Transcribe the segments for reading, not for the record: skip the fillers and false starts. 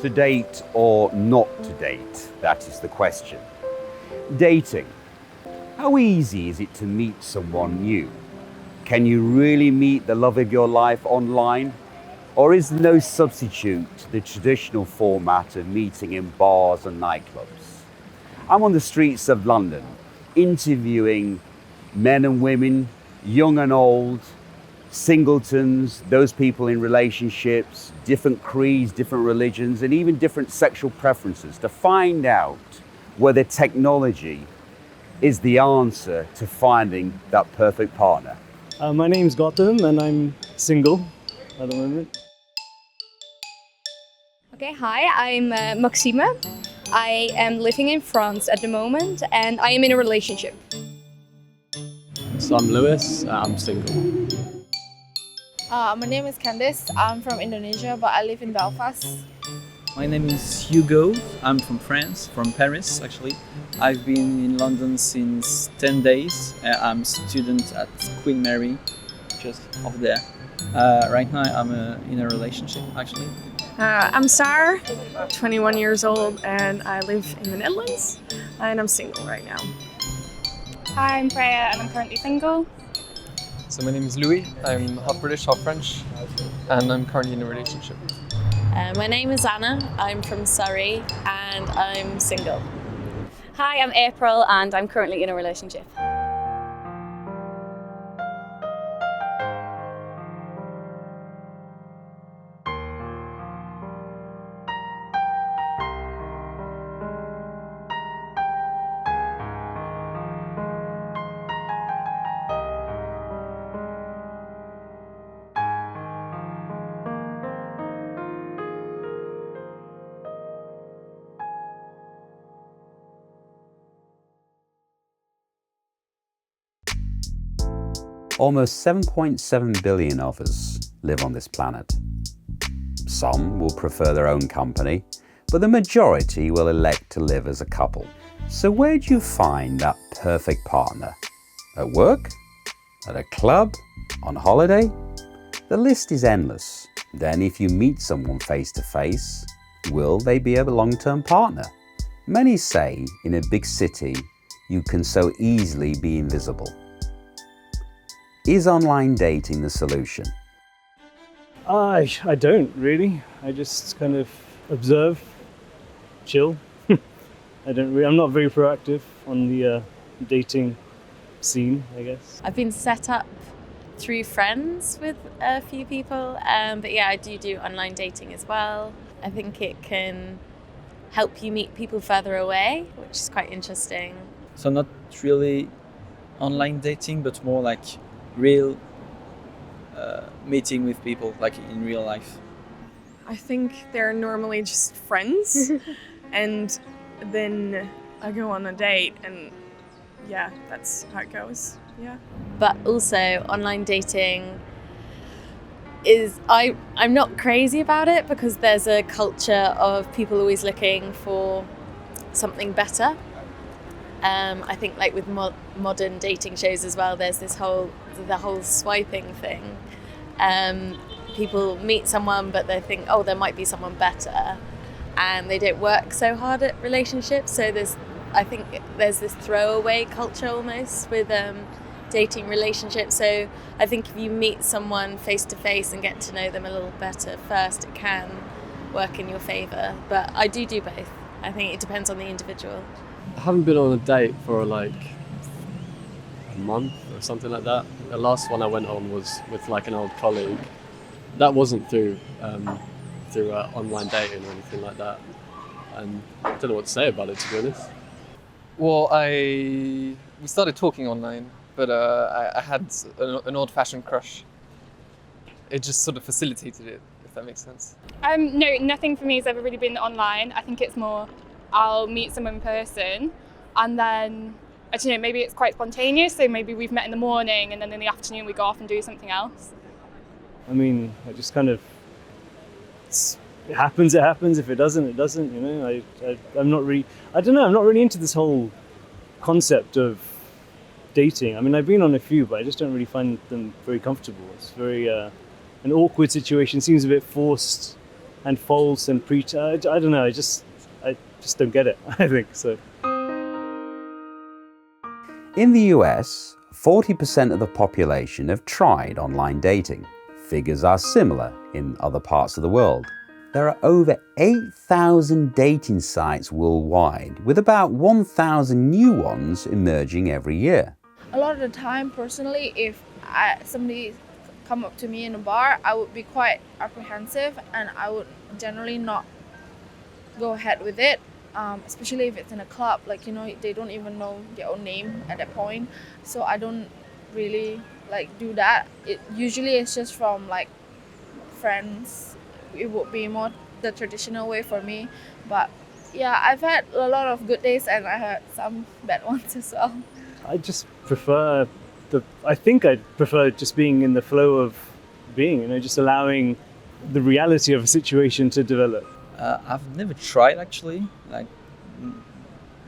To date or not to date? That is the question. Dating. How easy is it to meet someone new? Can you really meet the love of your life online? Or is there no substitute to the traditional format of meeting in bars and nightclubs? I'm on the streets of London, interviewing men and women, young and old, singletons, those people in relationships, different creeds, different religions, and even different sexual preferences to find out whether technology is the answer to finding that perfect partner. My name's Gautam and I'm single at the moment. Okay, hi, I'm Maxime. I am living in France at the moment and I am in a relationship. So I'm Lewis, I'm single. My name is Candice. I'm from Indonesia, but I live in Belfast. My name is Hugo. I'm from France, from Paris actually. I've been in London since 10 days. I'm a student at Queen Mary, just over there. Right now I'm in a relationship actually. I'm Sarah, 21 years old, and I live in the Netherlands, and I'm single right now. Hi, I'm Freya and I'm currently single. So my name is Louis, I'm half British, half French, and I'm currently in a relationship. My name is Anna, I'm from Surrey and I'm single. Hi, I'm April and I'm currently in a relationship. Almost 7.7 billion of us live on this planet. Some will prefer their own company, but the majority will elect to live as a couple. So where do you find that perfect partner? At work? At a club? On holiday? The list is endless. Then if you meet someone face to face, will they be a long-term partner? Many say in a big city, you can so easily be invisible. Is online dating the solution? I don't really. I just kind of observe, chill. I'm not very proactive on the dating scene, I guess. I've been set up through friends with a few people, but yeah, I do online dating as well. I think it can help you meet people further away, which is quite interesting. So not really online dating, but more like real meeting with people, like in real life. I think they're normally just friends, and then I go on a date, and yeah, that's how it goes. Yeah. But also online dating is, I'm not crazy about it because there's a culture of people always looking for something better. I think like with modern dating shows as well, there's the whole swiping thing. People meet someone but they think, oh, there might be someone better, and they don't work so hard at relationships. So I think there's this throwaway culture almost with dating relationships. So I think if you meet someone face to face and get to know them a little better first, it can work in your favour. But I do both. I think it depends on the individual. I haven't been on a date for like a month or something like that. The last one I went on was with like an old colleague. That wasn't through online dating or anything like that. And I don't know what to say about it, to be honest. Well, we started talking online, but I had an old-fashioned crush. It just sort of facilitated it, if that makes sense. No, nothing for me has ever really been online. I think it's more I'll meet someone in person and then, I don't know, maybe it's quite spontaneous, so maybe we've met in the morning and then in the afternoon we go off and do something else. I mean, I just kind of, it happens, if it doesn't, it doesn't, you know. I'm not really into this whole concept of dating. I mean, I've been on a few, but I just don't really find them very comfortable. It's very, an awkward situation, seems a bit forced, and false and I don't know. I just don't get it. I think so. In the US, 40% of the population have tried online dating. Figures are similar in other parts of the world. There are over 8,000 dating sites worldwide, with about 1,000 new ones emerging every year. A lot of the time, personally, if somebody come up to me in a bar, I would be quite apprehensive and I would generally not go ahead with it, especially if it's in a club. Like, you know, they don't even know their own name at that point, so I don't really like do that. Usually it's just from like friends. It would be more the traditional way for me, but yeah, I've had a lot of good days and I had some bad ones as well. I just prefer I think I'd prefer just being in the flow of being, you know, just allowing the reality of a situation to develop. I've never tried actually, like,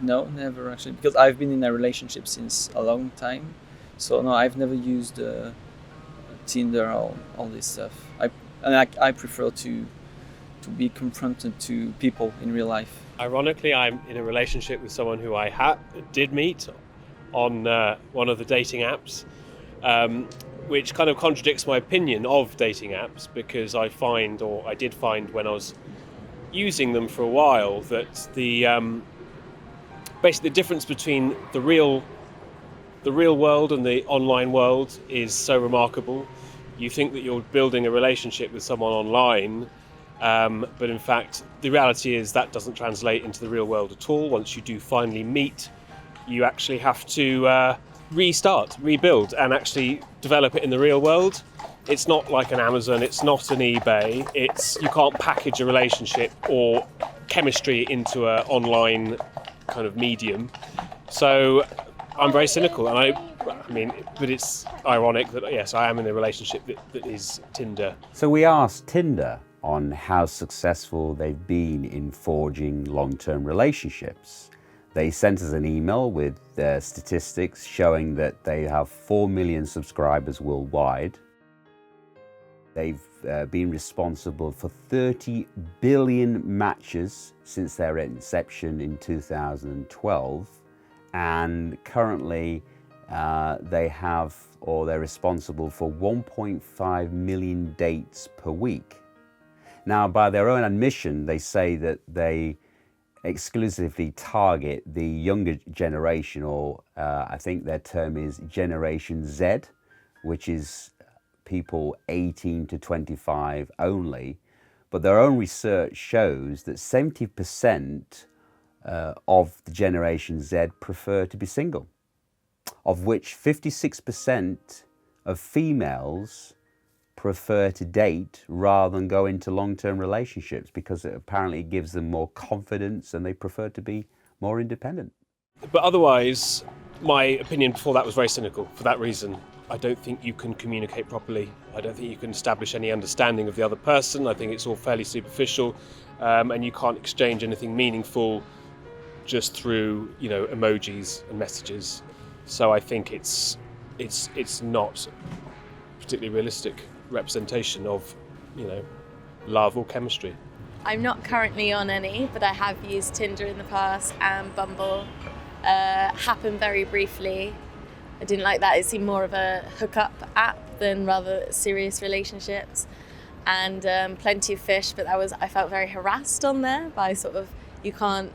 no, never actually, because I've been in a relationship since a long time. So no, I've never used Tinder or all this stuff. I prefer to be confronted to people in real life. Ironically, I'm in a relationship with someone who I did meet on one of the dating apps, which kind of contradicts my opinion of dating apps, because I did find when I was using them for a while that basically the difference between the real world and the online world is so remarkable. You think that you're building a relationship with someone online, but in fact the reality is that doesn't translate into the real world at all. Once you do finally meet, you actually have to rebuild and actually develop it in the real world. It's not like an Amazon, it's not an eBay, you can't package a relationship or chemistry into an online kind of medium. So I'm very cynical, and but it's ironic that yes, I am in a relationship that is Tinder. So we asked Tinder on how successful they've been in forging long-term relationships. They sent us an email with statistics showing that they have 4 million subscribers worldwide. They've been responsible for 30 billion matches since their inception in 2012, and currently they're responsible for 1.5 million dates per week. Now, by their own admission, they say that they exclusively target the younger generation, or I think their term is Generation Z, which is people 18 to 25 only. But their own research shows that 70% of the Generation Z prefer to be single, of which 56% of females prefer to date rather than go into long-term relationships, because it apparently gives them more confidence and they prefer to be more independent. But otherwise, my opinion before that was very cynical for that reason. I don't think you can communicate properly. I don't think you can establish any understanding of the other person. I think it's all fairly superficial, and you can't exchange anything meaningful just through, you know, emojis and messages. So I think it's not particularly realistic representation of, you know, love or chemistry. I'm not currently on any, but I have used Tinder in the past, and Bumble happened very briefly. I didn't like that. It seemed more of a hookup app than rather serious relationships. And Plenty of Fish, but I felt very harassed on there by sort of, you can't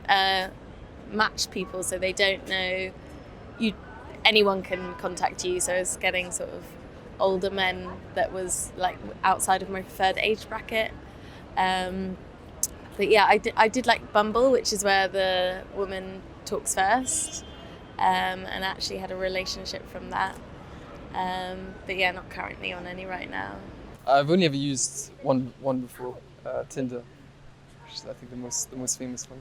match people, so they don't know anyone can contact you. So I was getting sort of older men that was like outside of my preferred age bracket. But yeah, I did like Bumble, which is where the woman talks first, and actually had a relationship from that. But yeah, not currently on any right now. I've only ever used one before, Tinder, which is I think the most famous one.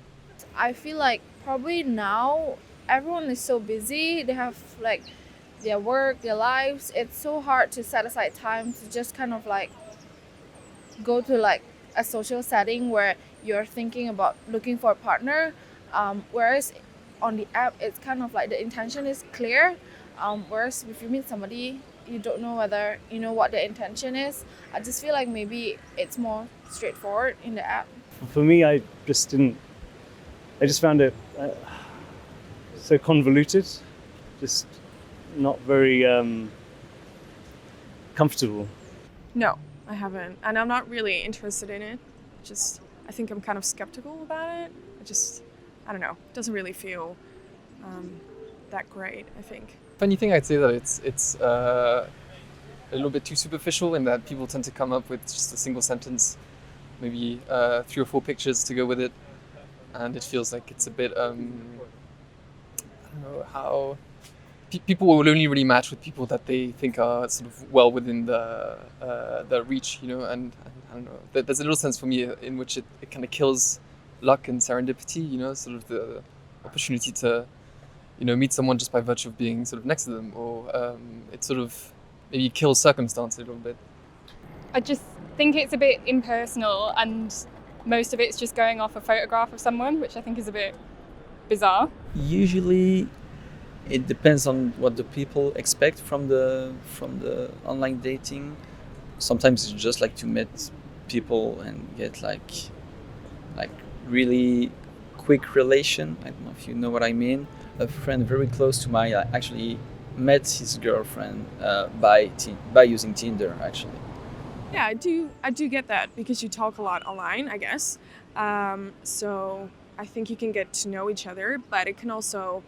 I feel like probably now everyone is so busy. They have like their work, their lives. It's so hard to set aside time to just kind of like go to like a social setting where you're thinking about looking for a partner. Whereas on the app, it's kind of like the intention is clear. Whereas if you meet somebody you don't know whether you know what their intention is. I just feel like maybe it's more straightforward in the app. For me, I just found it so convoluted, just not very comfortable. No, I haven't. And I'm not really interested in it. I think I'm kind of skeptical about it. I don't know. It doesn't really feel that great, I think. Funny thing, I'd say that it's a little bit too superficial in that people tend to come up with just a single sentence, maybe 3 or 4 pictures to go with it, and it feels like it's a bit I don't know how people will only really match with people that they think are sort of well within the reach, you know, and I don't know. There's a little sense for me in which it kind of kills luck and serendipity, you know, sort of the opportunity to, you know, meet someone just by virtue of being sort of next to them, or it sort of maybe kills circumstance a little bit. I just think it's a bit impersonal, and most of it's just going off a photograph of someone, which I think is a bit bizarre. Usually, it depends on what the people expect from the online dating. Sometimes it's just like to meet people and get like really quick relation. I don't know if you know what I mean. A friend very close to mine actually met his girlfriend by using Tinder, actually. Yeah, I do get that because you talk a lot online, I guess. So I think you can get to know each other, but it can also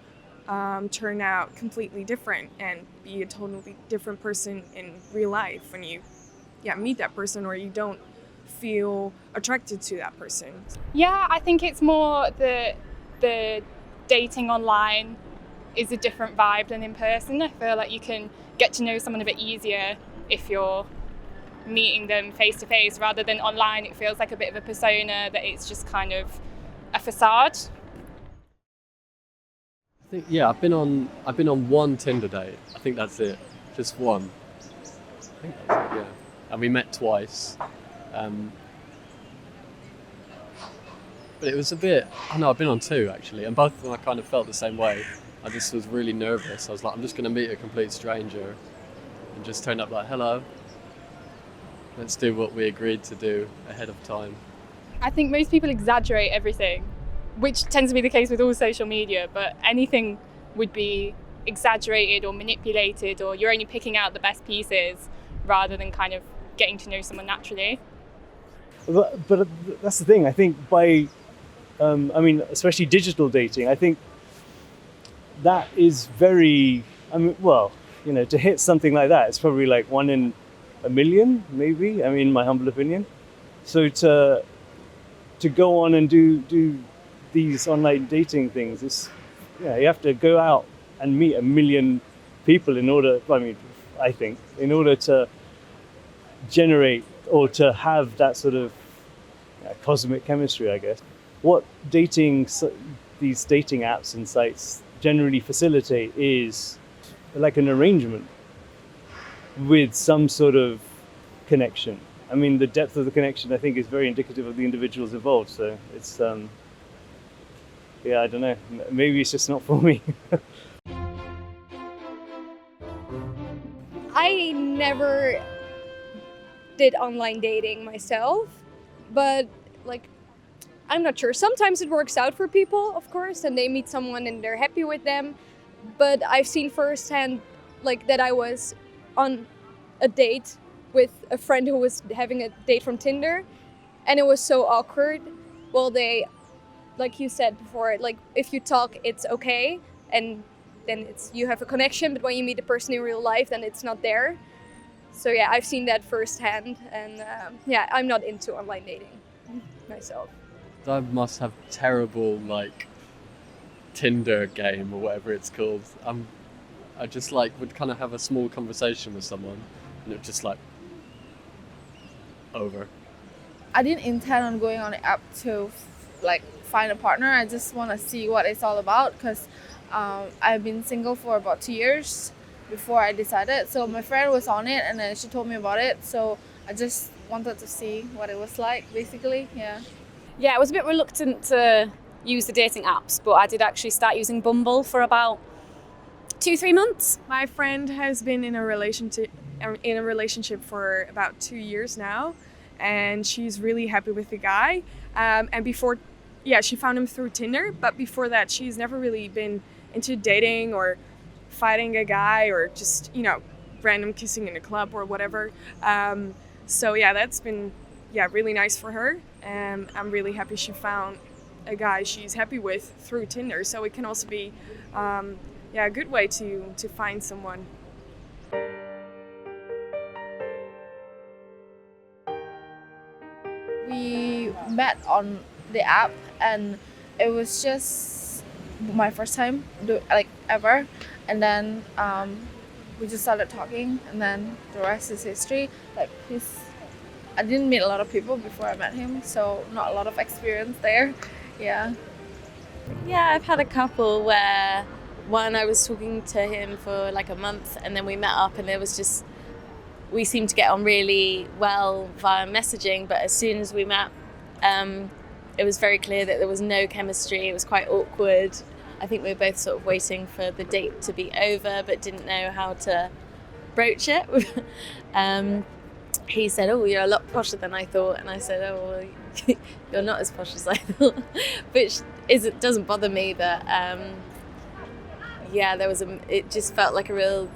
turn out completely different and be a totally different person in real life when you meet that person, or you don't feel attracted to that person. Yeah, I think it's more the dating online is a different vibe than in person. I feel like you can get to know someone a bit easier if you're meeting them face to face, rather than online. It feels like a bit of a persona, that it's just kind of a facade. I think, yeah, I've been on one Tinder date. I think that's it, just one. I think that's it, yeah. And we met twice. But it was a bit, I've been on 2 actually, and both of them I kind of felt the same way. I just was really nervous. I was like, I'm just going to meet a complete stranger and just turn up like, hello, let's do what we agreed to do ahead of time. I think most people exaggerate everything, which tends to be the case with all social media, but anything would be exaggerated or manipulated, or you're only picking out the best pieces rather than kind of getting to know someone naturally. But that's the thing. I think by, especially digital dating, I think that is very, to hit something like that, it's probably like 1 in a million, maybe, in my humble opinion. So to go on and do these online dating things, you have to go out and meet 1 million people in order to generate or to have that sort of cosmic chemistry, I guess. What these dating apps and sites generally facilitate is like an arrangement with some sort of connection. The depth of the connection, I think, is very indicative of the individuals involved. So it's, I don't know. Maybe it's just not for me. I never did online dating myself, but I'm not sure. Sometimes it works out for people, of course, and they meet someone and they're happy with them. But I've seen firsthand that I was on a date with a friend who was having a date from Tinder, and it was so awkward. Well, they, like you said before, if you talk, it's okay, and then you have a connection, but when you meet a person in real life, then it's not there. So yeah, I've seen that firsthand, and I'm not into online dating myself. I must have terrible Tinder game or whatever it's called. I just would kind of have a small conversation with someone, and it just over. I didn't intend on going on the app to find a partner. I just want to see what it's all about, because I've been single for about 2 years before I decided. So my friend was on it, and then she told me about it. So I just wanted to see what it was like, basically. Yeah, I was a bit reluctant to use the dating apps, but I did actually start using Bumble for about 2-3 months. My friend has been in a relationship for about 2 years now, and she's really happy with the guy. And before, she found him through Tinder, but before that, she's never really been into dating or fighting a guy or just, random kissing in a club or whatever. That's been, really nice for her. And I'm really happy she found a guy she's happy with through Tinder. So it can also be, a good way to find someone. We met on the app, and it was just my first time ever, and then we just started talking, and then the rest is history. I didn't meet a lot of people before I met him, so not a lot of experience there. Yeah, I've had a couple where one, I was talking to him for like a month, and then we met up, and we seemed to get on really well via messaging, but as soon as we met, it was very clear that there was no chemistry. It was quite awkward. I think we were both sort of waiting for the date to be over, but didn't know how to broach it. He said, "Oh, you're a lot posher than I thought," and I said, "Oh, well, you're not as posh as I thought," which it doesn't bother me, but it just felt like a real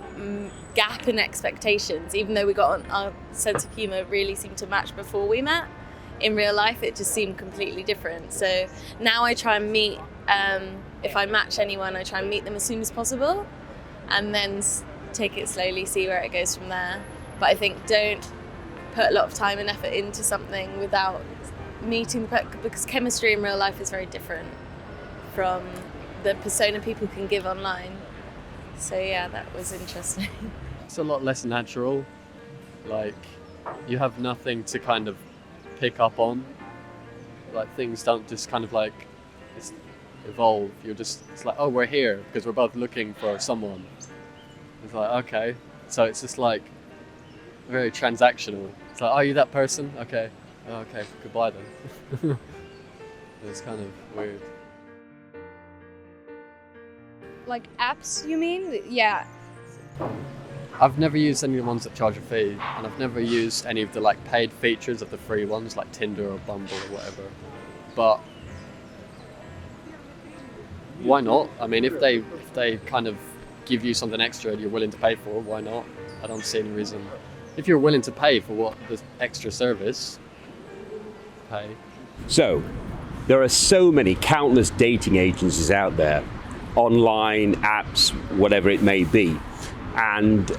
gap in expectations. Even though we got on, our sense of humour really seemed to match before we met. In real life, it just seemed completely different. So now I try and meet, if I match anyone, I try and meet them as soon as possible, and then take it slowly, see where it goes from there. But I think don't put a lot of time and effort into something without meeting the person, because chemistry in real life is very different from the persona people can give online. So that was interesting. It's a lot less natural. Like, you have nothing to kind of pick up on. Like, things don't just kind of just evolve. It's like, oh, we're here because we're both looking for someone. It's like, okay. So it's just like very transactional. It's like, are you that person? Okay. Oh, okay, goodbye then. It's kind of weird. Like apps, you mean? Yeah. I've never used any of the ones that charge a fee, and I've never used any of the paid features of the free ones like Tinder or Bumble or whatever. But why not? I mean, if they kind of give you something extra and you're willing to pay for, why not? I don't see any reason. If you're willing to pay for what the extra service, pay. So, there are so many countless dating agencies out there, online, apps, whatever it may be. And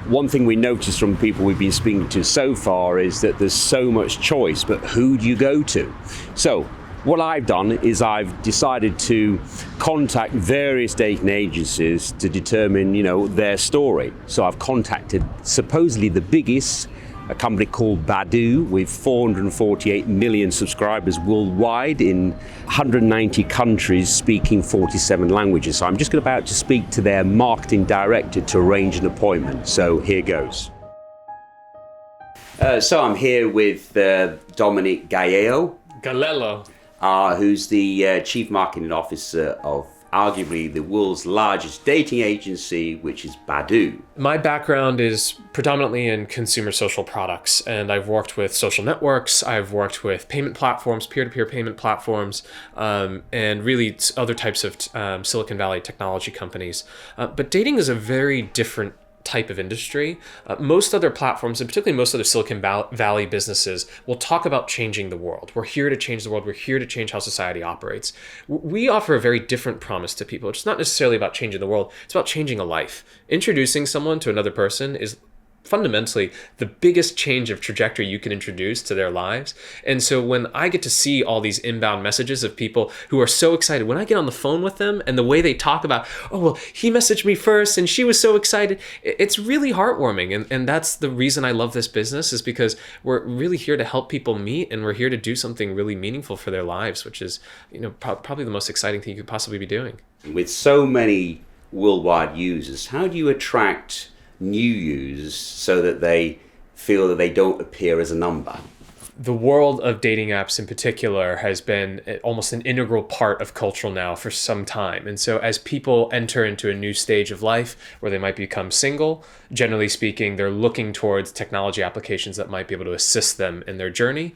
one thing we noticed from people we've been speaking to so far is that there's so much choice, but who do you go to? So what I've done is I've decided to contact various dating agencies to determine, their story. So I've contacted supposedly the biggest, a company called Badoo with 448 million subscribers worldwide in 190 countries, speaking 47 languages. So I'm just about to speak to their marketing director to arrange an appointment. So here goes. So I'm here with Dominic Galello, who's the Chief Marketing Officer of arguably the world's largest dating agency, which is Badoo. My background is predominantly in consumer social products, and I've worked with social networks, I've worked with payment platforms, peer-to-peer payment platforms, and really other types of Silicon Valley technology companies. But dating is a very different type of industry. Most other platforms, and particularly most other Silicon Valley businesses, will talk about changing the world. We're here to change the world. We're here to change how society operates. We offer a very different promise to people. It's not necessarily about changing the world. It's about changing a life. Introducing someone to another person is fundamentally the biggest change of trajectory you can introduce to their lives. And so when I get to see all these inbound messages of people who are so excited, when I get on the phone with them and the way they talk about, oh, well, he messaged me first and she was so excited, it's really heartwarming. And that's the reason I love this business, is because we're really here to help people meet, and we're here to do something really meaningful for their lives, which is, probably the most exciting thing you could possibly be doing. With so many worldwide users, how do you attract new users so that they feel that they don't appear as a number? the world of dating apps in particular has been almost an integral part of culture now for some time. And so as people enter into a new stage of life where they might become single, generally speaking, they're looking towards technology applications that might be able to assist them in their journey.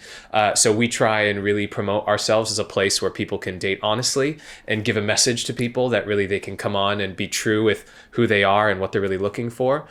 So we try and really promote ourselves as a place where people can date honestly and give a message to people that really they can come on and be true with who they are and what they're really looking for.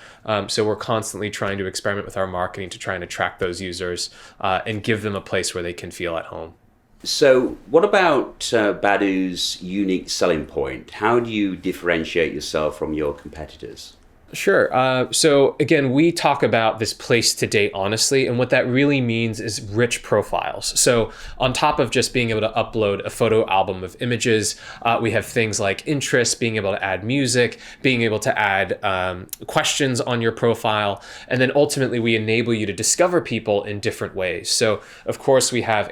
So we're constantly trying to experiment with our marketing to try and attract those users and give them a place where they can feel at home. So what about Badoo's unique selling point? How do you differentiate yourself from your competitors? Sure. So again, we talk about this place to date honestly, and what that really means is rich profiles. So on top of just being able to upload a photo album of images, we have things like interests, being able to add music, being able to add questions on your profile, and then ultimately we enable you to discover people in different ways. So of course we have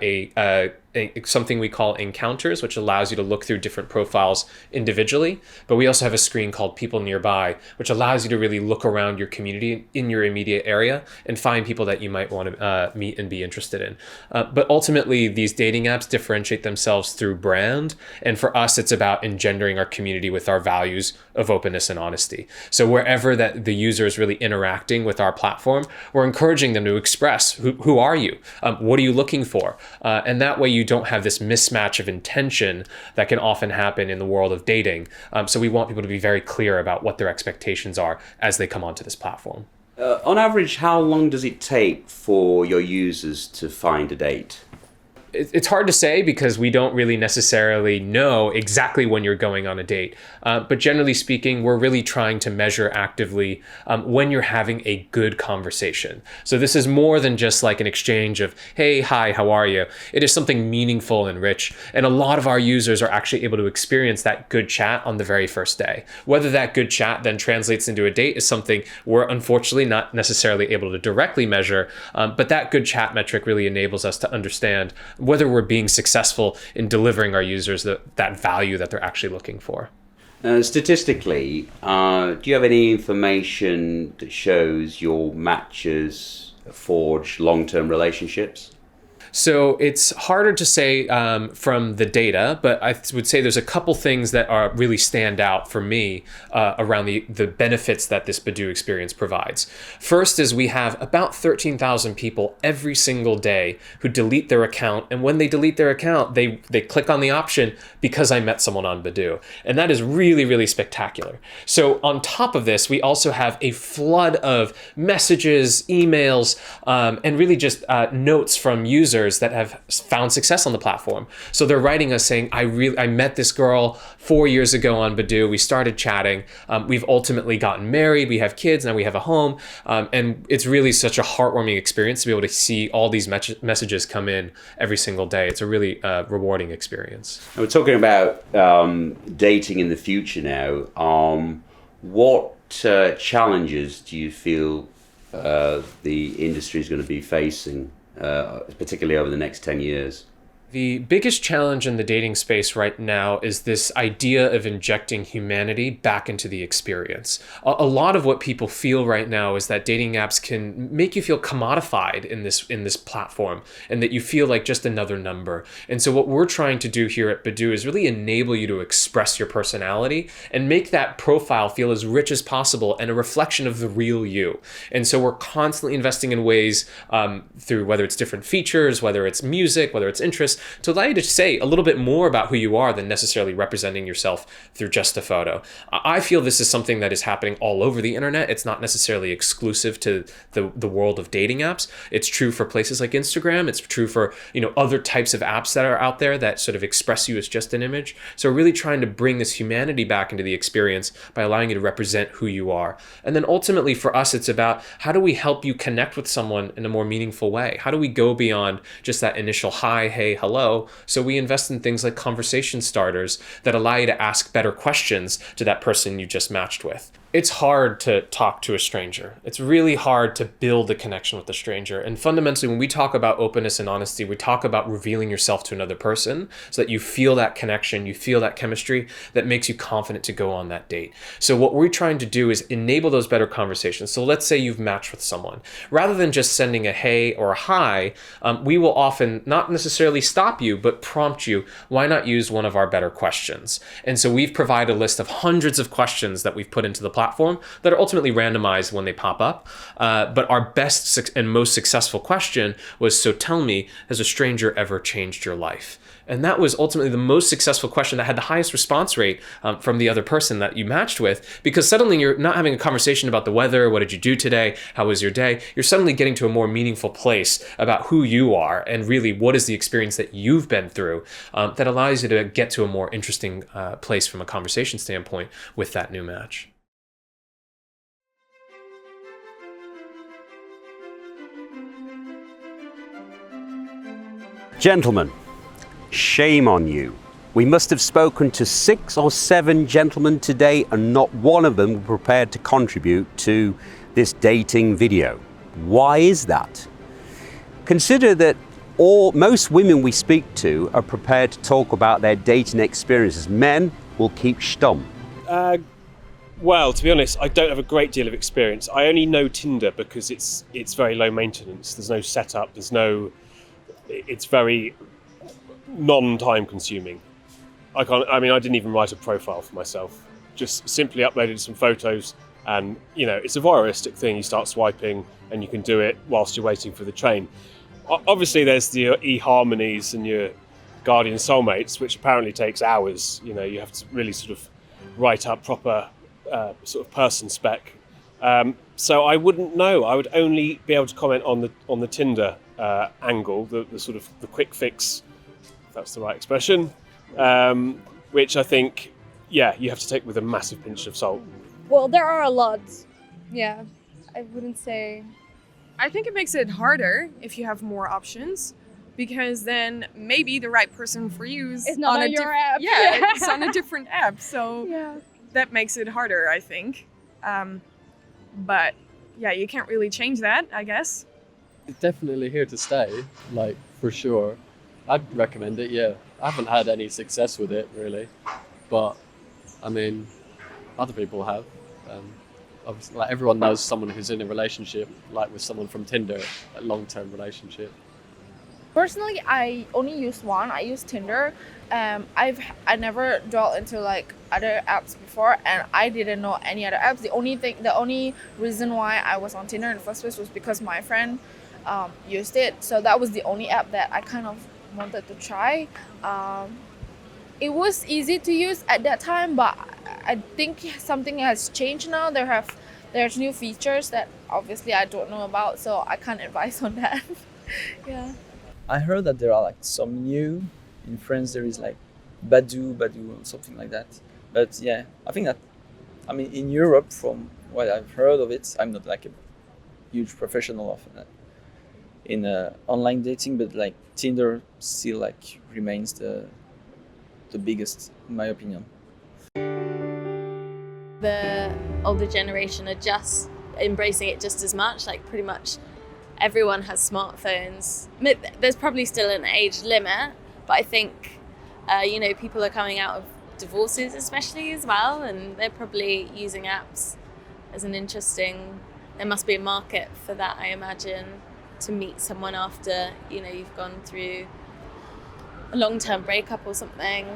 something we call encounters, which allows you to look through different profiles individually. But we also have a screen called People Nearby, which allows you to really look around your community in your immediate area and find people that you might want to meet and be interested in. But ultimately, these dating apps differentiate themselves through brand. And for us, it's about engendering our community with our values of openness and honesty. So wherever that the user is really interacting with our platform, we're encouraging them to express, who are you? What are you looking for? And that way you don't have this mismatch of intention that can often happen in the world of dating. So we want people to be very clear about what their expectations are as they come onto this platform. On average, how long does it take for your users to find a date? It's hard to say because we don't really necessarily know exactly when you're going on a date. But generally speaking, we're really trying to measure actively when you're having a good conversation. So this is more than just like an exchange of, hey, hi, how are you? It is something meaningful and rich. And a lot of our users are actually able to experience that good chat on the very first day. Whether that good chat then translates into a date is something we're unfortunately not necessarily able to directly measure. But that good chat metric really enables us to understand whether we're being successful in delivering our users that value that they're actually looking for. Statistically, do you have any information that shows your matches forge long-term relationships? So it's harder to say from the data, but I would say there's a couple things that really stand out for me around the benefits that this Badoo experience provides. First is we have about 13,000 people every single day who delete their account, and when they delete their account, they click on the option because I met someone on Badoo, and that is really, really spectacular. So on top of this, we also have a flood of messages, emails, and really just notes from users that have found success on the platform. So they're writing us saying, I met this girl 4 years ago on Badoo. We started chatting. We've ultimately gotten married. We have kids. Now we have a home. And it's really such a heartwarming experience to be able to see all these messages come in every single day. It's a really rewarding experience. We're talking about dating in the future now. What challenges do you feel the industry is going to be facing, particularly over the next 10 years? The biggest challenge in the dating space right now is this idea of injecting humanity back into the experience. A lot of what people feel right now is that dating apps can make you feel commodified in this platform, and that you feel like just another number. And so what we're trying to do here at Badoo is really enable you to express your personality and make that profile feel as rich as possible and a reflection of the real you. And so we're constantly investing in ways through whether it's different features, whether it's music, whether it's interests, to allow you to say a little bit more about who you are than necessarily representing yourself through just a photo. I feel this is something that is happening all over the internet. It's not necessarily exclusive to the world of dating apps. It's true for places like Instagram. It's true for other types of apps that are out there that sort of express you as just an image. So we're really trying to bring this humanity back into the experience by allowing you to represent who you are. And then ultimately for us, it's about how do we help you connect with someone in a more meaningful way? How do we go beyond just that initial hi, hey, hello? So we invest in things like conversation starters that allow you to ask better questions to that person you just matched with. it's hard to talk to a stranger. It's really hard to build a connection with a stranger. And fundamentally, when we talk about openness and honesty, we talk about revealing yourself to another person so that you feel that connection, you feel that chemistry that makes you confident to go on that date. So what we're trying to do is enable those better conversations. So let's say you've matched with someone. Rather than just sending a hey or a hi, we will often not necessarily stop you, but prompt you, why not use one of our better questions? And so we've provided a list of hundreds of questions that we've put into the platform that are ultimately randomized when they pop up. But our best and most successful question was, so tell me, has a stranger ever changed your life? And that was ultimately the most successful question that had the highest response rate from the other person that you matched with, because suddenly you're not having a conversation about the weather, what did you do today, how was your day? You're suddenly getting to a more meaningful place about who you are and really what is the experience that you've been through that allows you to get to a more interesting place from a conversation standpoint with that new match. Gentlemen, shame on you. We must have spoken to 6 or 7 gentlemen today and not one of them were prepared to contribute to this dating video. Why is that? Consider that most women we speak to are prepared to talk about their dating experiences. Men will keep stum. Well, to be honest, I don't have a great deal of experience. I only know Tinder because it's very low maintenance. There's no setup, it's very non-time consuming. I didn't even write a profile for myself. Just simply uploaded some photos and, it's a voyeuristic thing. You start swiping and you can do it whilst you're waiting for the train. Obviously there's the eHarmonies and your Guardian Soulmates, which apparently takes hours. You have to really sort of write up proper sort of person spec. So I wouldn't know. I would only be able to comment on the Tinder angle, the sort of the quick fix, if that's the right expression, which I think, you have to take with a massive pinch of salt. Well, there are a lot. Yeah, I wouldn't say. I think it makes it harder if you have more options, because then maybe the right person for you is not on your app. Yeah, it's on a different app. So that makes it harder, I think. But yeah, you can't really change that, I guess. It's definitely here to stay, for sure. I'd recommend it, yeah. I haven't had any success with it, really. But, other people have. Obviously, everyone knows someone who's in a relationship, with someone from Tinder, a long-term relationship. Personally, I only use one. I use Tinder. I never dwelt into other apps before, and I didn't know any other apps. The only reason why I was on Tinder in the first place was because my friend used it. So that was the only app that I kind of wanted to try. It was easy to use at that time, but I think something has changed now. There's new features that obviously I don't know about, so I can't advise on that. Yeah. I heard that there are some new, in France there is Badoo or something like that. But yeah, I think that, in Europe, from what I've heard of it, I'm not a huge professional of in online dating, but Tinder still remains the biggest, in my opinion. The older generation are just embracing it just as much. Pretty much everyone has smartphones. There's probably still an age limit, but I think people are coming out of divorces especially as well, and they're probably using apps as an interesting. There must be a market for that, I imagine, to meet someone after you've gone through a long-term breakup or something.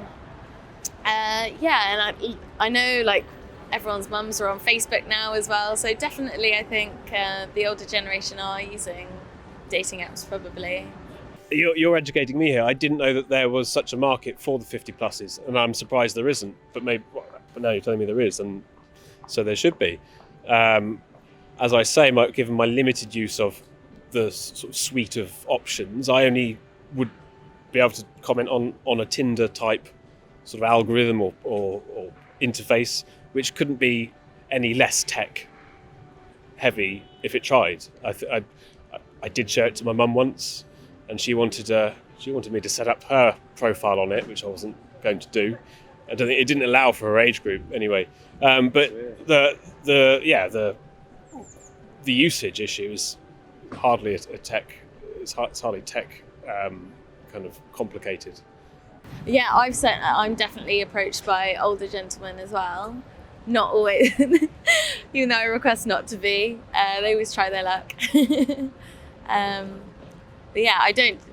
And I know everyone's mums are on Facebook now as well, so definitely I think the older generation are using dating apps probably. You're educating me here. I didn't know that there was such a market for the 50 pluses, and I'm surprised there isn't. But now you're telling me there is, and so there should be. As I say, given my limited use of the sort of suite of options, I only would be able to comment on a Tinder type sort of algorithm or interface, which couldn't be any less tech heavy if it tried. I did show it to my mum once, and she wanted me to set up her profile on it, which I wasn't going to do. I don't think it didn't allow for her age group anyway. But the usage issue is hardly a tech. It's hardly tech kind of complicated. Yeah, I'm definitely approached by older gentlemen as well. Not always, even though I request not to be. They always try their luck. But yeah,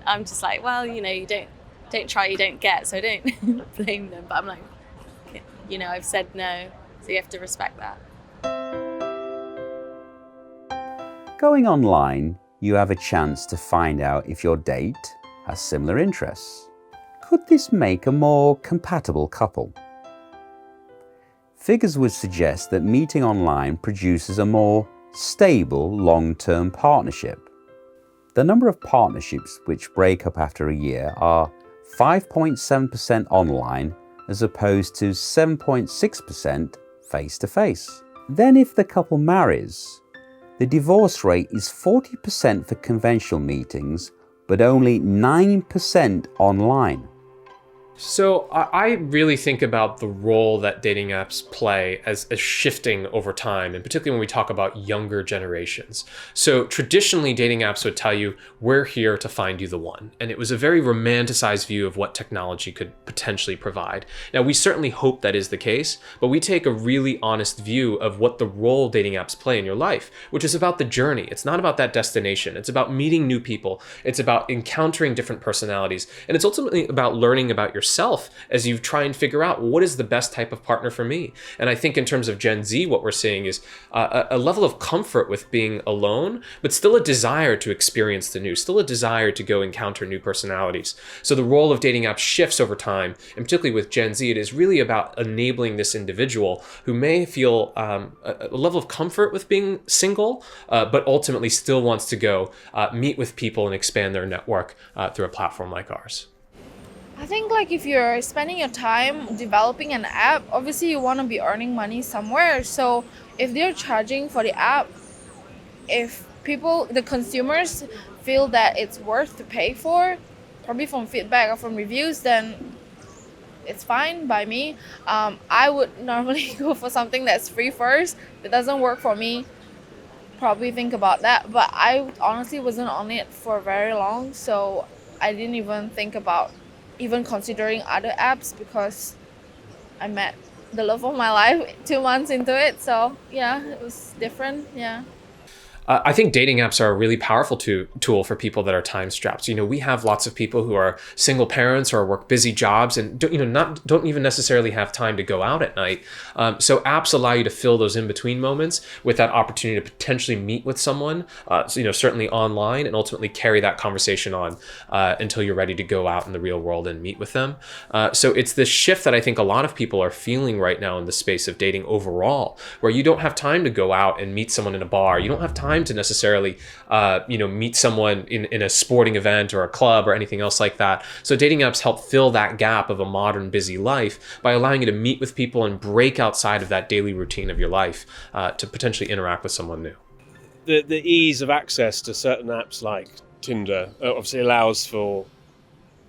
I'm just like, well, you don't try, you don't get. So I don't blame them. But I'm like, I've said no, so you have to respect that. Going online, you have a chance to find out if your date has similar interests. Could this make a more compatible couple? Figures would suggest that meeting online produces a more stable long-term partnership. The number of partnerships which break up after a year are 5.7% online as opposed to 7.6% face-to-face. Then if the couple marries, the divorce rate is 40% for conventional meetings, but only 9% online. So I really think about the role that dating apps play as shifting over time, and particularly when we talk about younger generations. So traditionally, dating apps would tell you, we're here to find you the one. And it was a very romanticized view of what technology could potentially provide. Now, we certainly hope that is the case, but we take a really honest view of what the role dating apps play in your life, which is about the journey. It's not about that destination. It's about meeting new people. It's about encountering different personalities. And it's ultimately about learning about yourself as you try and figure out what is the best type of partner for me. And I think in terms of Gen Z, what we're seeing is a level of comfort with being alone, but still a desire to experience the new, still a desire to go encounter new personalities. So the role of dating apps shifts over time, and particularly with Gen Z, it is really about enabling this individual who may feel a level of comfort with being single, but ultimately still wants to go meet with people and expand their network through a platform like ours. I think like if you're spending your time developing an app, obviously you want to be earning money somewhere. So if they're charging for the app, if the consumers feel that it's worth to pay for, probably from feedback or from reviews, then it's fine by me. I would normally go for something that's free first. If it doesn't work for me, probably think about that. But I honestly wasn't on it for very long, so I didn't even think about even considering other apps because I met the love of my life 2 months into it. So yeah, it was different. Yeah. I think dating apps are a really powerful tool for people that are time strapped. We have lots of people who are single parents or work busy jobs and don't even necessarily have time to go out at night. So apps allow you to fill those in between moments with that opportunity to potentially meet with someone, certainly online, and ultimately carry that conversation on until you're ready to go out in the real world and meet with them. So it's this shift that I think a lot of people are feeling right now in the space of dating overall, where you don't have time to go out and meet someone in a bar. You don't have time to necessarily meet someone in a sporting event or a club or anything else like that. So dating apps help fill that gap of a modern busy life by allowing you to meet with people and break outside of that daily routine of your life to potentially interact with someone new. The ease of access to certain apps like Tinder obviously allows for,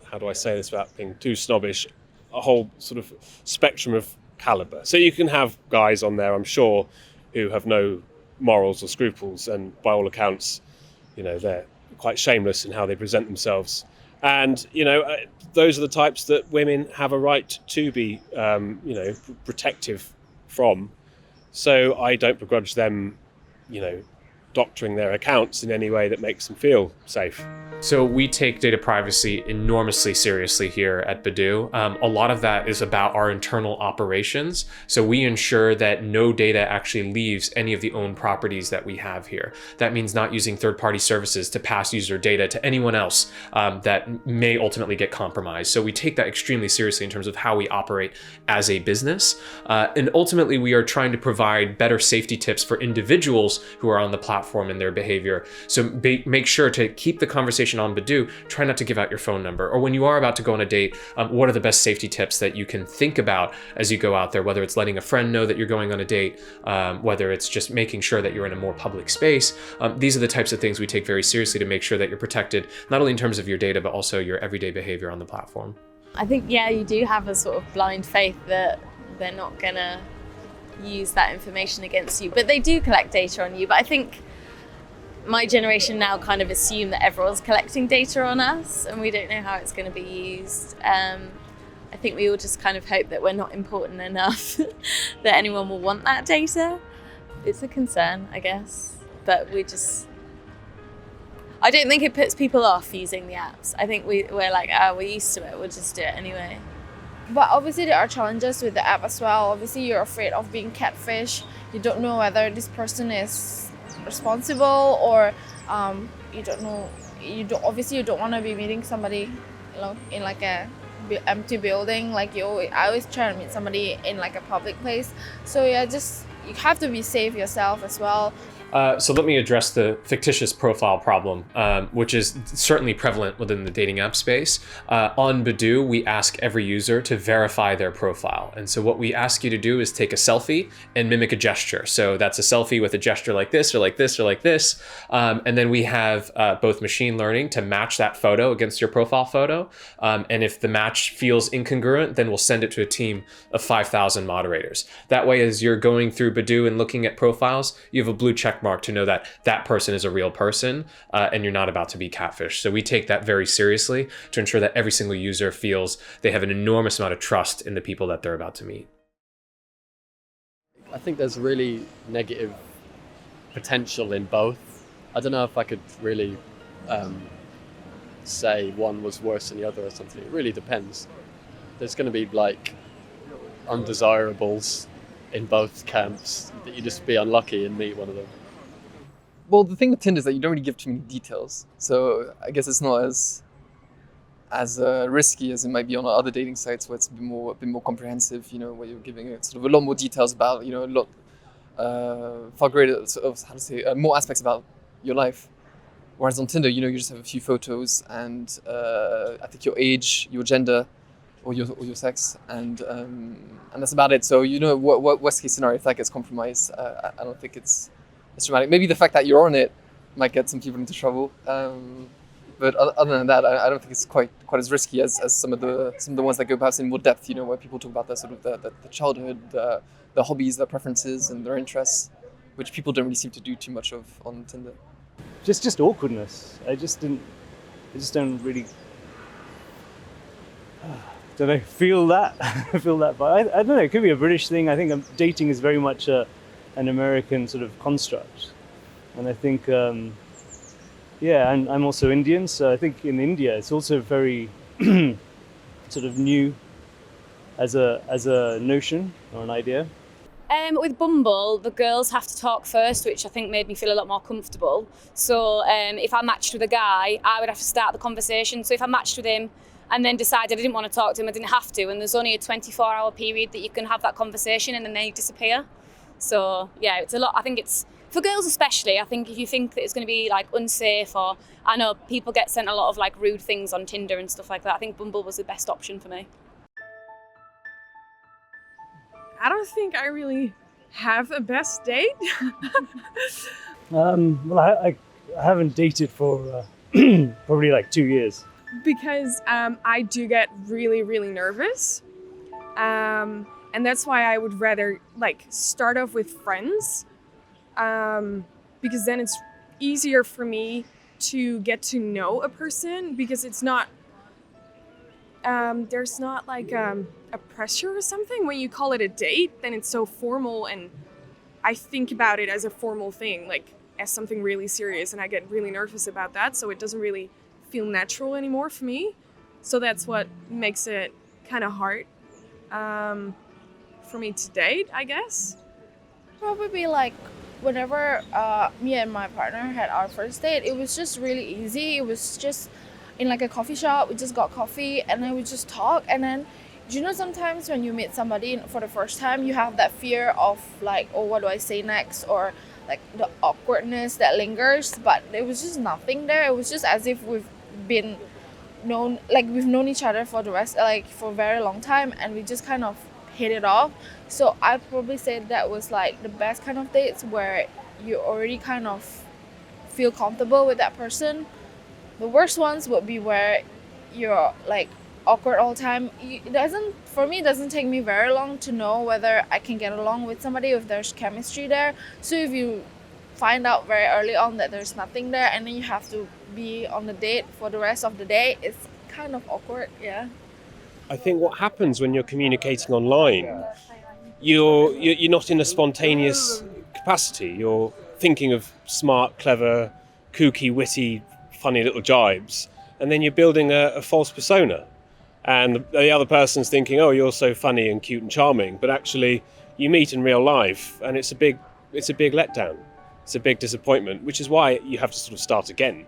how do I say this without being too snobbish, a whole sort of spectrum of caliber. So you can have guys on there, I'm sure, who have no morals or scruples, and by all accounts, they're quite shameless in how they present themselves. And those are the types that women have a right to be, protective from. So I don't begrudge them, doctoring their accounts in any way that makes them feel safe. So we take data privacy enormously seriously here at Badoo. A lot of that is about our internal operations. So we ensure that no data actually leaves any of the owned properties that we have here. That means not using third-party services to pass user data to anyone else that may ultimately get compromised. So we take that extremely seriously in terms of how we operate as a business. And ultimately, we are trying to provide better safety tips for individuals who are on the platform and their behavior. So make sure to keep the conversation on Badoo. Try not to give out your phone number. Or when you are about to go on a date, what are the best safety tips that you can think about as you go out there, whether it's letting a friend know that you're going on a date, whether it's just making sure that you're in a more public space. These are the types of things we take very seriously to make sure that you're protected, not only in terms of your data, but also your everyday behavior on the platform. I think, yeah, you do have a sort of blind faith that they're not gonna use that information against you, but they do collect data on you. But I think my generation now kind of assume that everyone's collecting data on us and we don't know how it's going to be used. I think we all just kind of hope that we're not important enough that anyone will want that data. It's a concern, I guess, but I don't think it puts people off using the apps. I think we're like, we're used to it, we'll just do it anyway. But obviously there are challenges with the app as well. Obviously you're afraid of being catfish. You don't know whether this person is responsible, or you don't know. Obviously you don't want to be meeting somebody, in like a empty building. Like I always try to meet somebody in like a public place. So yeah, you have to be safe yourself as well. So let me address the fictitious profile problem, which is certainly prevalent within the dating app space. On Badoo, we ask every user to verify their profile. And so what we ask you to do is take a selfie and mimic a gesture. So that's a selfie with a gesture like this or like this or like this. And then we have both machine learning to match that photo against your profile photo. And if the match feels incongruent, then we'll send it to a team of 5,000 moderators. That way, as you're going through Badoo and looking at profiles, you have a blue check mark to know that that person is a real person and you're not about to be catfished. So we take that very seriously to ensure that every single user feels they have an enormous amount of trust in the people that they're about to meet. I think there's really negative potential in both. I don't know if I could really say one was worse than the other or something. It really depends. There's going to be like undesirables in both camps that you just be unlucky and meet one of them. Well, the thing with Tinder is that you don't really give too many details. So I guess it's not as risky as it might be on other dating sites where it's a bit more comprehensive, where you're giving it sort of a lot more details about, a lot far greater sort of, more aspects about your life. Whereas on Tinder, you just have a few photos and I think your age, your gender, or your sex, and that's about it. So what worst case scenario if that gets compromised, I don't think it's dramatic. Maybe the fact that you're on it might get some people into trouble. But other than that, I don't think it's quite as risky as some of the ones that go perhaps in more depth. Where people talk about the sort of the childhood, the hobbies, their preferences, and their interests, which people don't really seem to do too much of on Tinder. Just awkwardness. I just don't really. Don't know, feel that. But I don't know. It could be a British thing. I think dating is very much an American sort of construct, and I think. And I'm also Indian, so I think in India it's also very sort of new as a notion or an idea. With Bumble, the girls have to talk first, which I think made me feel a lot more comfortable. So if I matched with a guy, I would have to start the conversation. So if I matched with him and then decided I didn't want to talk to him, I didn't have to. And there's only a 24-hour period that you can have that conversation and then they disappear. So yeah, it's a lot. I think it's, for girls especially, I think if you think that it's going to be like unsafe, or I know people get sent a lot of like rude things on Tinder and stuff like that, I think Bumble was the best option for me. I don't think I really have a best date. Well, I haven't dated for probably like 2 years. Because I do get really, really nervous. And that's why I would rather like start off with friends. Because then it's easier for me to get to know a person, because it's not, there's not like a pressure or something. When you call it a date, then it's so formal, and I think about it as a formal thing, like as something really serious, and I get really nervous about that, so it doesn't really feel natural anymore for me. So that's what makes it kind of hard for me to date, I guess. Probably like whenever me and my partner had our first date, it was just really easy. It was just in like a coffee shop. We just got coffee and then we just talk. And then, sometimes when you meet somebody for the first time, you have that fear of like, oh, what do I say next? Or like the awkwardness that lingers. But there was just nothing there. It was just as if we've known each other for for a very long time, and we just kind of hit it off. So I'd probably say that was like the best kind of dates, where you already kind of feel comfortable with that person. The worst ones would be where you're like awkward all the time. It doesn't, for me, it doesn't take me very long to know whether I can get along with somebody, if there's chemistry there. So if you find out very early on that there's nothing there, and then you have to be on the date for the rest of the day, it's kind of awkward. Yeah. I think what happens when you're communicating online, you're not in a spontaneous capacity. You're thinking of smart, clever, kooky, witty, funny little jibes, and then you're building a false persona. And the other person's thinking, oh, you're so funny and cute and charming, but actually you meet in real life and it's a big letdown. It's a big disappointment, which is why you have to sort of start again.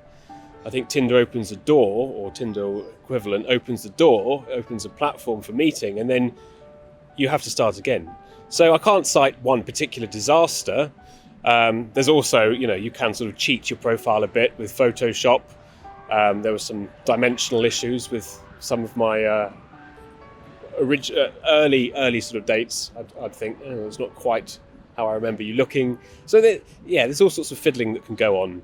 I think Tinder opens the door, or Tinder equivalent opens the door, opens a platform for meeting, and then you have to start again. So I can't cite one particular disaster. There's also, you can sort of cheat your profile a bit with Photoshop. There were some dimensional issues with some of my early sort of dates. I'd think it's not quite how I remember you looking. So there's all sorts of fiddling that can go on,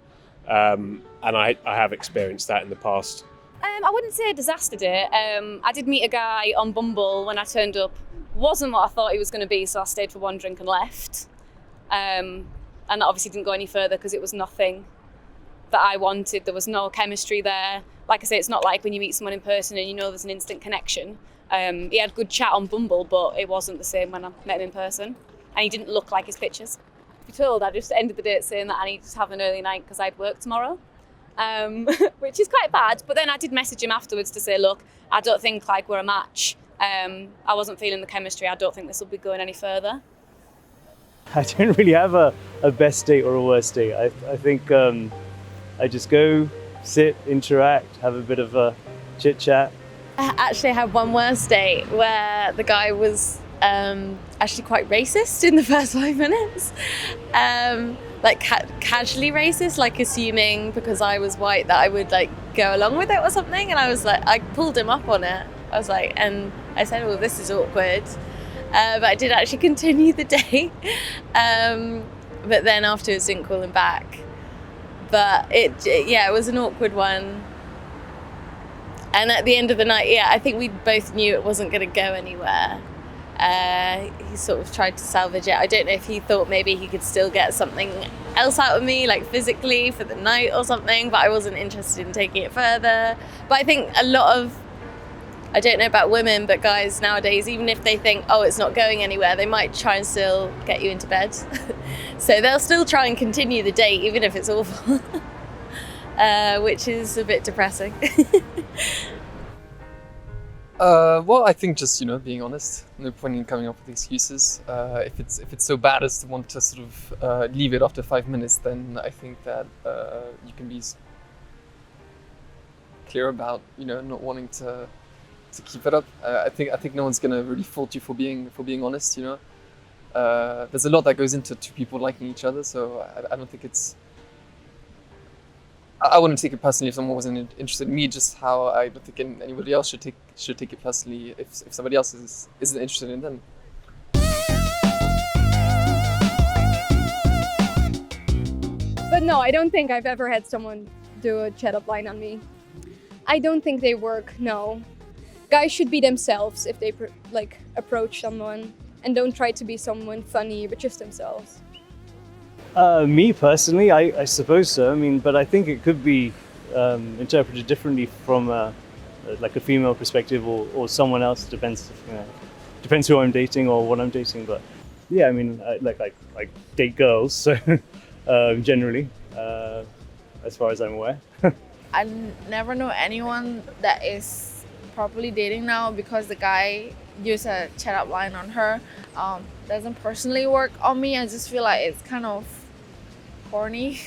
and I have experienced that in the past. I wouldn't say a disaster date. I did meet a guy on Bumble when I turned up. Wasn't what I thought he was going to be, so I stayed for one drink and left. And that obviously didn't go any further because it was nothing that I wanted. There was no chemistry there. Like I say, it's not like when you meet someone in person and there's an instant connection. He had good chat on Bumble, but it wasn't the same when I met him in person. And he didn't look like his pictures. To be told, I just ended the date saying that I needed to have an early night because I'd work tomorrow, which is quite bad. But then I did message him afterwards to say, look, I don't think we're a match. I wasn't feeling the chemistry. I don't think this will be going any further. I don't really have a best date or a worst date. I think I just go, sit, interact, have a bit of a chit chat. I actually had one worst date where the guy was actually quite racist in the first 5 minutes. Casually racist, assuming because I was white that I would go along with it or something. And I was I pulled him up on it. I was and I said, well, this is awkward. But I did actually continue the date. But then afterwards didn't call him back. But it was an awkward one. And at the end of the night, I think we both knew it wasn't going to go anywhere. He sort of tried to salvage it. I don't know if he thought maybe he could still get something else out of me, physically for the night or something, but I wasn't interested in taking it further. But I think a lot of, I don't know about women, but guys nowadays, even if they think, oh, it's not going anywhere, they might try and still get you into bed. So they'll still try and continue the date, even if it's awful, which is a bit depressing. Well, I think just being honest. No point in coming up with excuses. If it's so bad as to want to sort of leave it after 5 minutes, then I think that you can be clear about not wanting to keep it up. I think no one's gonna really fault you for being honest. There's a lot that goes into two people liking each other, so I don't think it's. I wouldn't take it personally if someone wasn't interested in me, just how I don't think anybody else should take it personally if somebody else isn't interested in them. But no, I don't think I've ever had someone do a chat up line on me. I don't think they work, no. Guys should be themselves if they approach someone, and don't try to be someone funny, but just themselves. Me personally, I suppose so. I mean, but I think it could be interpreted differently from a female perspective or someone else. Depends who I'm dating or what I'm dating. But yeah, I mean, I date girls, so generally, as far as I'm aware. I never know anyone that is properly dating now because the guy used a chat up line on her. Doesn't personally work on me. I just feel like it's kind of corny.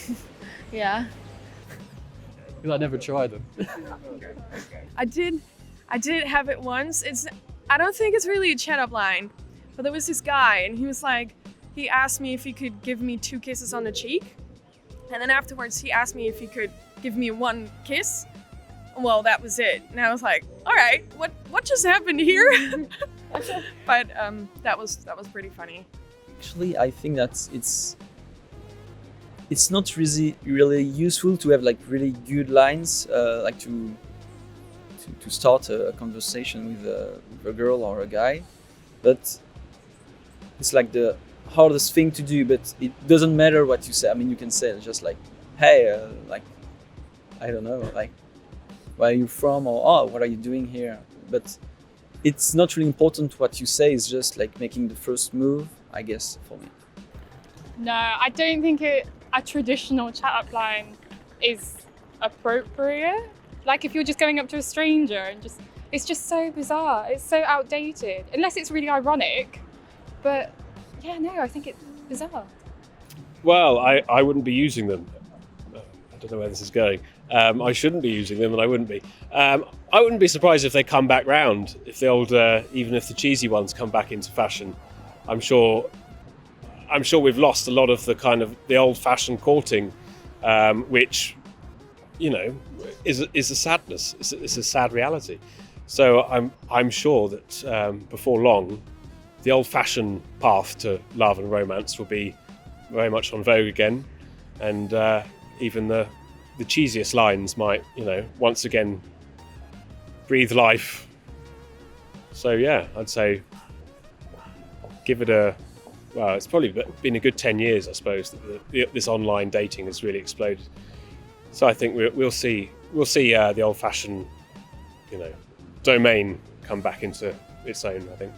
Yeah. Because I never tried them. I did have it once. I don't think it's really a chat up line, but there was this guy and he asked me if he could give me 2 kisses on the cheek, and then afterwards he asked me if he could give me 1 kiss. Well, that was it. And I was like, all right, what just happened here? But that was pretty funny. Actually, I think that it's not really useful to have really good lines, to to start a conversation with a girl or a guy, but it's like the hardest thing to do. But it doesn't matter what you say. I mean, you can say just like, hey, like, I don't know, like, where are you from, or oh, what are you doing here? But it's not really important what you say. It's just like making the first move, I guess, for me. No, I don't think a traditional chat-up line is appropriate. Like if you're just going up to a stranger and it's just so bizarre. It's so outdated, unless it's really ironic. But yeah, no, I think it's bizarre. Well, I wouldn't be using them. I don't know where this is going. I shouldn't be using them, and I wouldn't be. I wouldn't be surprised if they come back round, if the old, even if the cheesy ones come back into fashion. I'm sure we've lost a lot of the kind of the old-fashioned courting, which, you know, is a sadness. It's a sad reality. So I'm sure that before long, the old-fashioned path to love and romance will be very much on vogue again, and even the cheesiest lines might, you know, once again breathe life. So yeah, I'd say give it a. Well, it's probably been a good 10 years, I suppose, that this online dating has really exploded. So I think we'll see the old-fashioned, you know, domain come back into its own, I think.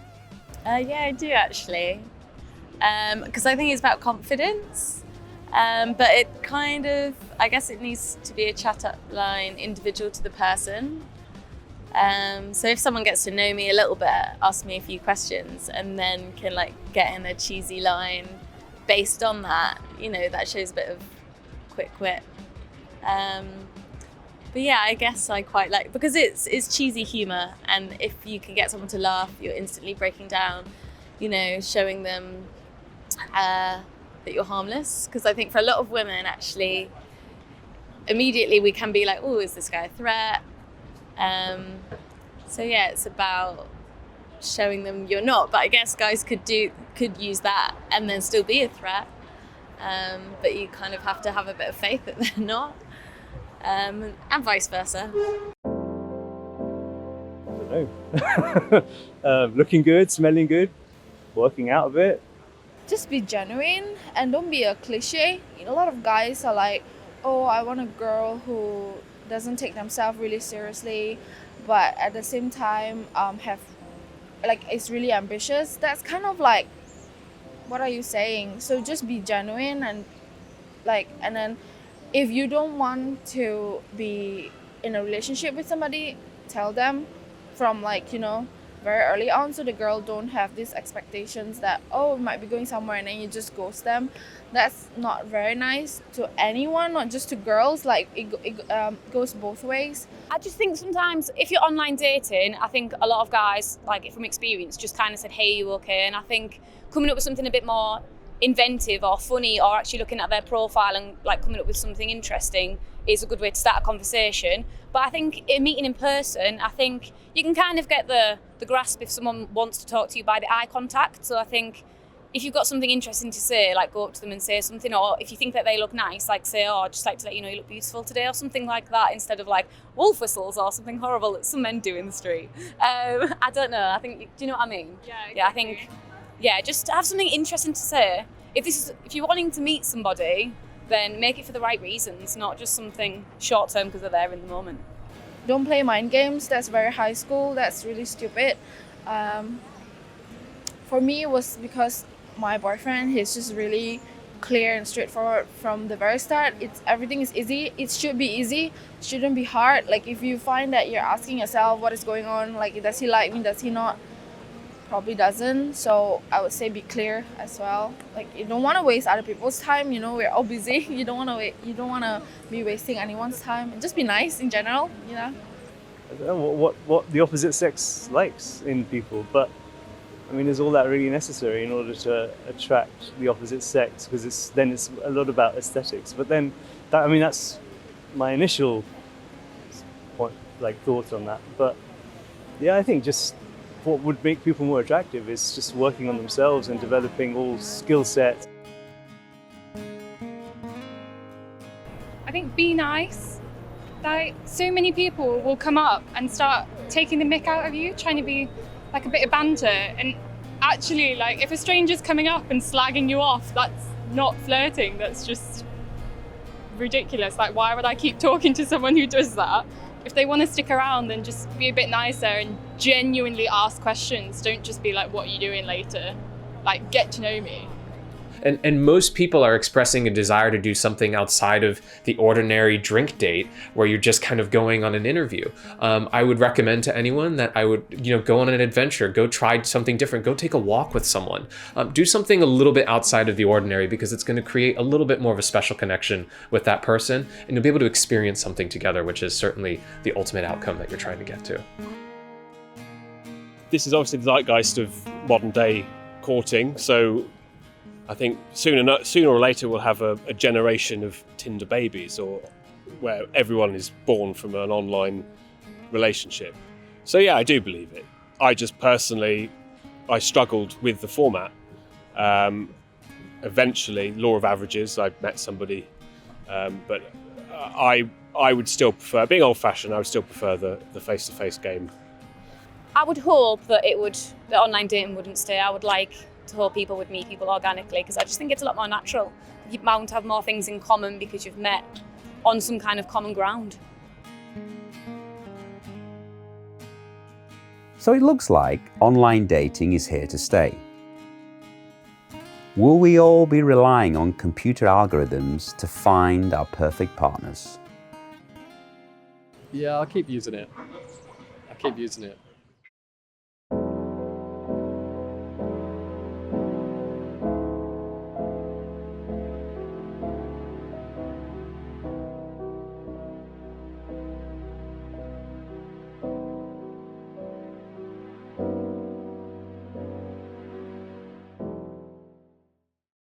Yeah, I do actually, because I think it's about confidence, but it kind of, I guess it needs to be a chat-up line individual to the person. So if someone gets to know me a little bit, ask me a few questions, and then can like get in a cheesy line based on that, you know, that shows a bit of quick wit. But yeah, I guess I quite like, because it's cheesy humour, and if you can get someone to laugh, you're instantly breaking down, you know, showing them that you're harmless. Because I think for a lot of women, actually, immediately we can be like, oh, is this guy a threat? So yeah, it's about showing them you're not. But I guess guys could use that and then still be a threat. But you kind of have to have a bit of faith that they're not. And vice versa. I don't know. Looking good, smelling good, working out a bit. Just be genuine and don't be a cliche. You know, a lot of guys are like, oh, I want a girl who doesn't take themselves really seriously, but at the same time have like is really ambitious. That's kind of like, what are you saying? So just be genuine and then if you don't want to be in a relationship with somebody, tell them from like, you know, very early on, so the girl don't have these expectations that, oh, we might be going somewhere and then you just ghost them. That's not very nice to anyone, not just to girls. Like it goes both ways. I just think sometimes if you're online dating, I think a lot of guys, like from experience, just kind of said, hey, you okay? And I think coming up with something a bit more inventive or funny, or actually looking at their profile and like coming up with something interesting is a good way to start a conversation. But I think in meeting in person, I think you can kind of get the grasp if someone wants to talk to you by the eye contact. So I think if you've got something interesting to say, like go up to them and say something, or if you think that they look nice, like say, oh, I'd just like to let you know you look beautiful today, or something like that, instead of like wolf whistles or something horrible that some men do in the street. I don't know, I think, do you know what I mean? Yeah, exactly. Yeah, I think, yeah, just have something interesting to say. If you're wanting to meet somebody, then make it for the right reasons, not just something short term because they're there in the moment. Don't play mind games. That's very high school. That's really stupid. For me, it was because my boyfriend, he's just really clear and straightforward from the very start. Everything is easy. It should be easy. It shouldn't be hard. Like if you find that you're asking yourself what is going on, like does he like me, does he not? Probably doesn't. So I would say be clear as well. Like you don't want to waste other people's time. You know, we're all busy. You don't want to be wasting anyone's time. And just be nice in general. You know. I don't know what the opposite sex likes in people, but I mean, is all that really necessary in order to attract the opposite sex? Because it's a lot about aesthetics. But then, that's my initial point, like thought on that. But yeah, I think just what would make people more attractive is just working on themselves and developing all skill sets. I think be nice, Like, so many people will come up and start taking the mick out of you, trying to be like a bit of banter. And actually, like, if a stranger's coming up and slagging you off, that's not flirting, that's just ridiculous. Like, why would I keep talking to someone who does that? If they want to stick around, then just be a bit nicer and genuinely ask questions. Don't just be like, what are you doing later? Like, get to know me. And most people are expressing a desire to do something outside of the ordinary drink date where you're just kind of going on an interview. I would recommend to anyone that I would, go on an adventure, go try something different, go take a walk with someone. Do something a little bit outside of the ordinary, because it's going to create a little bit more of a special connection with that person, and you'll be able to experience something together, which is certainly the ultimate outcome that you're trying to get to. This is obviously the zeitgeist of modern day courting, so I think sooner or later we'll have a generation of Tinder babies, or where everyone is born from an online relationship. So yeah, I do believe it. I just personally, I struggled with the format. Eventually, law of averages, I met somebody, but I would still prefer, being old-fashioned, I would still prefer the face-to-face game. I would hope that that online dating wouldn't stay. I would like to hope people would meet people organically, because I just think it's a lot more natural. You bound to have more things in common because you've met on some kind of common ground. So it looks like online dating is here to stay. Will we all be relying on computer algorithms to find our perfect partners? Yeah, I'll keep using it.